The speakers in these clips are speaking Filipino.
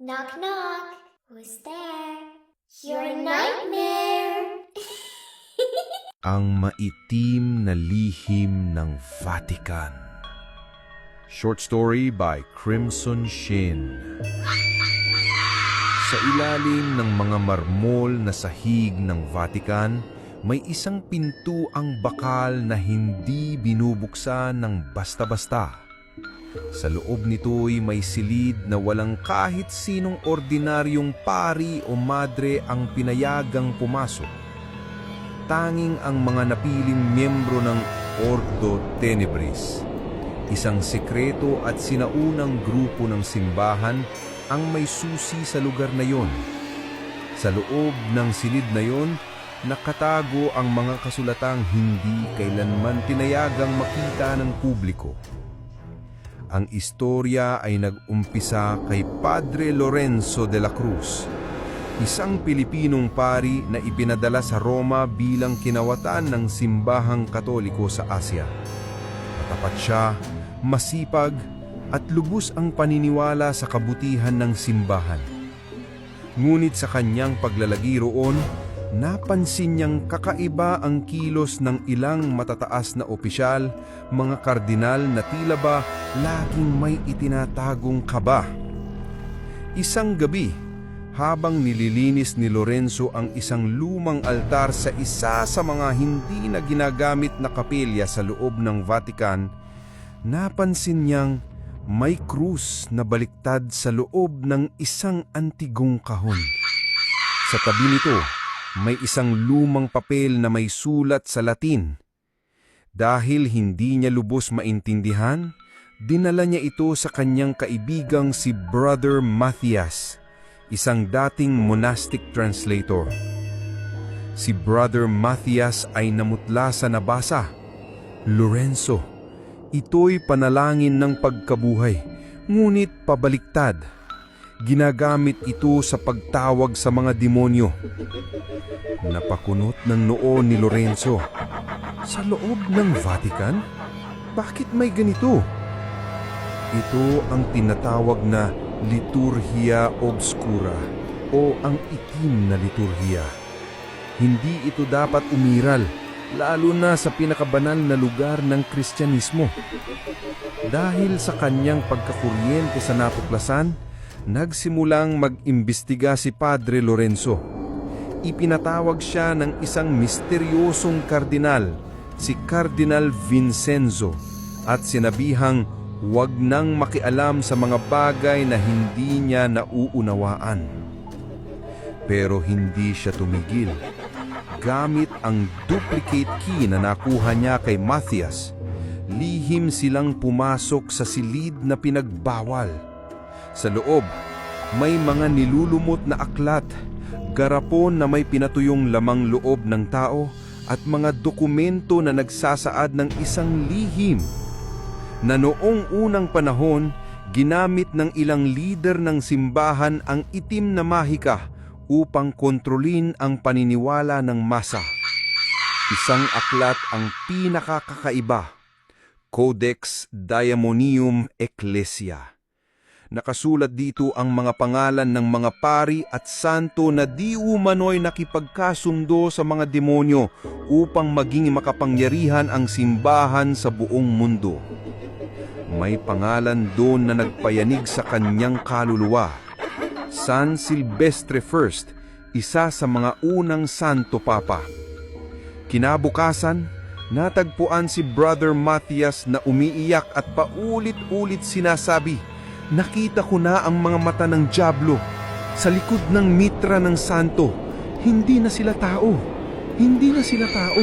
Knock knock. Who's there? Your nightmare. Ang maitim na lihim ng Vatican. Short story by Crimson Shin. Sa ilalim ng mga marmol na sahig ng Vatican, may isang pintuang bakal na hindi binubuksan ng basta-basta. Sa loob nito'y may silid na walang kahit sinong ordinaryong pari o madre ang pinayagang pumasok. Tanging ang mga napiling miyembro ng Ordo Tenebris, isang sekreto at sinaunang grupo ng simbahan ang may susi sa lugar na yon. Sa loob ng silid na yon, nakatago ang mga kasulatang hindi kailanman tinayagang makita ng publiko. Ang istorya ay nag-umpisa kay Padre Lorenzo de la Cruz, isang Pilipinong pari na ipinadala sa Roma bilang kinawatan ng simbahang Katoliko sa Asya. Matapat siya, masipag, at lubos ang paniniwala sa kabutihan ng simbahan. Ngunit sa kanyang paglalagi roon, napansin niyang kakaiba ang kilos ng ilang matataas na opisyal, mga kardinal na tila ba laging may itinatagong kaba. Isang gabi, habang nililinis ni Lorenzo ang isang lumang altar sa isa sa mga hindi na ginagamit na kapilya sa loob ng Vatican, napansin niyang may krus na baliktad sa loob ng isang antigong kahon. Sa tabi nito, may isang lumang papel na may sulat sa Latin. Dahil hindi niya lubos maintindihan, dinala niya ito sa kanyang kaibigang si Brother Matthias, isang dating monastic translator. Si Brother Matthias ay namutla sa nabasa. Lorenzo, ito'y panalangin ng pagkabuhay, ngunit pabaliktad. Ginagamit ito sa pagtawag sa mga demonyo. Napakunot ng noo ni Lorenzo. Sa loob ng Vatican? Bakit may ganito? Ito ang tinatawag na liturgia obscura o ang itim na liturgia. Hindi ito dapat umiral, lalo na sa pinakabanal na lugar ng Kristyanismo. Dahil sa kanyang pagkakuryente sa natuklasan, nagsimulang mag-imbestiga si Padre Lorenzo. Ipinatawag siya ng isang misteryosong kardinal, si Cardinal Vincenzo, at sinabihang huwag nang makialam sa mga bagay na hindi niya nauunawaan. Pero hindi siya tumigil. Gamit ang duplicate key na nakuha niya kay Matthias, lihim silang pumasok sa silid na pinagbawal. Sa loob, may mga nilulumot na aklat, garapon na may pinatuyong lamang loob ng tao at mga dokumento na nagsasaad ng isang lihim na noong unang panahon ginamit ng ilang lider ng simbahan ang itim na mahika upang kontrolin ang paniniwala ng masa. Isang aklat ang pinakakakaiba, Codex Daemonium Ecclesia. Nakasulat dito ang mga pangalan ng mga pari at santo na di umano'y nakipagkasundo sa mga demonyo upang maging makapangyarihan ang simbahan sa buong mundo. May pangalan doon na nagpayanig sa kanyang kaluluwa. San Silvestre I, isa sa mga unang santo papa. Kinabukasan, natagpuan si Brother Matthias na umiiyak at paulit-ulit sinasabi, "Nakita ko na ang mga mata ng dyablo sa likod ng mitra ng santo. Hindi na sila tao. Hindi na sila tao."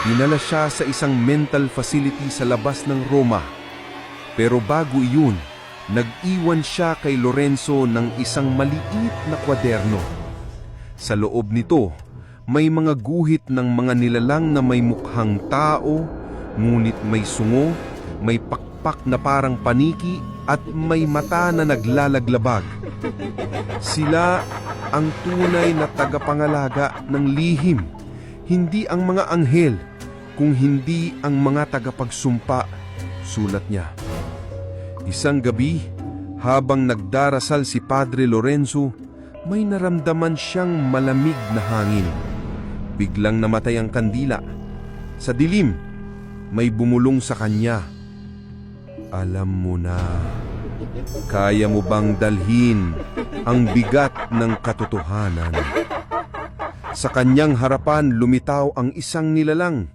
Dinala siya sa isang mental facility sa labas ng Roma. Pero bago iyon, nag-iwan siya kay Lorenzo ng isang maliit na kwaderno. Sa loob nito, may mga guhit ng mga nilalang na may mukhang tao, ngunit may sungo, may pakpak na parang paniki, at may mata na naglalaglabag. Sila ang tunay na tagapangalaga ng lihim, hindi ang mga anghel, kung hindi ang mga tagapagsumpa, sulat niya. Isang gabi, Habang nagdarasal si Padre Lorenzo, may naramdaman siyang malamig na hangin. Biglang namatay ang kandila. Sa dilim, may bumulong sa kanya. Alam mo na, kaya mo bang dalhin ang bigat ng katotohanan? Sa kanyang harapan lumitaw ang isang nilalang,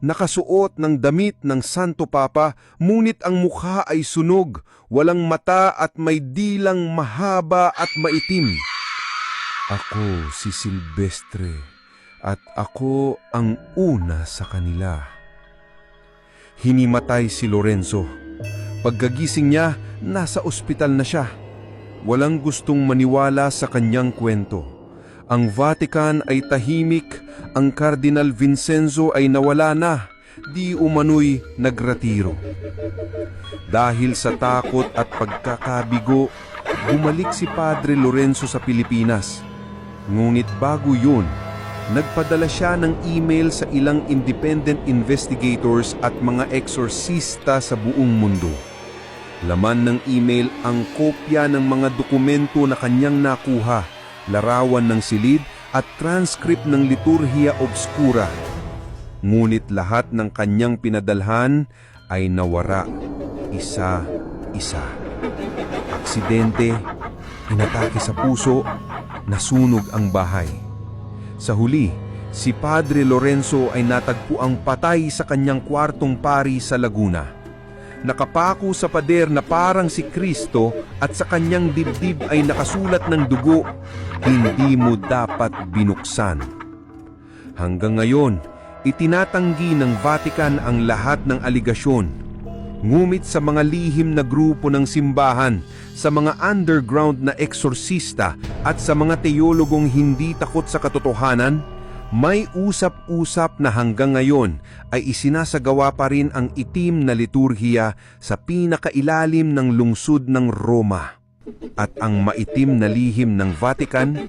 nakasuot ng damit ng Santo Papa, ngunit ang mukha ay sunog, walang mata at may dilang mahaba at maitim. Ako si Silvestre at ako ang una sa kanila. Hinimatay si Lorenzo. Pagkagising niya, nasa ospital na siya. Walang gustong maniwala sa kanyang kwento. Ang Vatican ay tahimik, ang Cardinal Vincenzo ay nawala na, di umano'y nagretiro. Dahil sa takot at pagkakabigo, bumalik si Padre Lorenzo sa Pilipinas. Ngunit bago yun, nagpadala siya ng email sa ilang independent investigators at mga eksorsista sa buong mundo. Laman ng email ang kopya ng mga dokumento na kanyang nakuha, larawan ng silid at transcript ng Liturgia Obscura. Ngunit lahat ng kanyang pinadalhan ay nawara, isa-isa. Aksidente, inatake sa puso, nasunog ang bahay. Sa huli, si Padre Lorenzo ay natagpuang patay sa kanyang kwartong pari sa Laguna. Nakapako sa pader na parang si Kristo at sa kanyang dibdib ay nakasulat ng dugo, "Hindi mo dapat binuksan." Hanggang ngayon, itinatanggi ng Vatican ang lahat ng aligasyon. Ngumit sa mga lihim na grupo ng simbahan, sa mga underground na eksorsista at sa mga teologong hindi takot sa katotohanan, may usap-usap na hanggang ngayon ay isinasagawa pa rin ang itim na liturhiya sa pinakailalim ng lungsod ng Roma. At ang maitim na lihim ng Vatican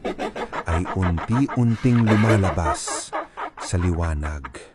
ay unti-unting lumalabas sa liwanag.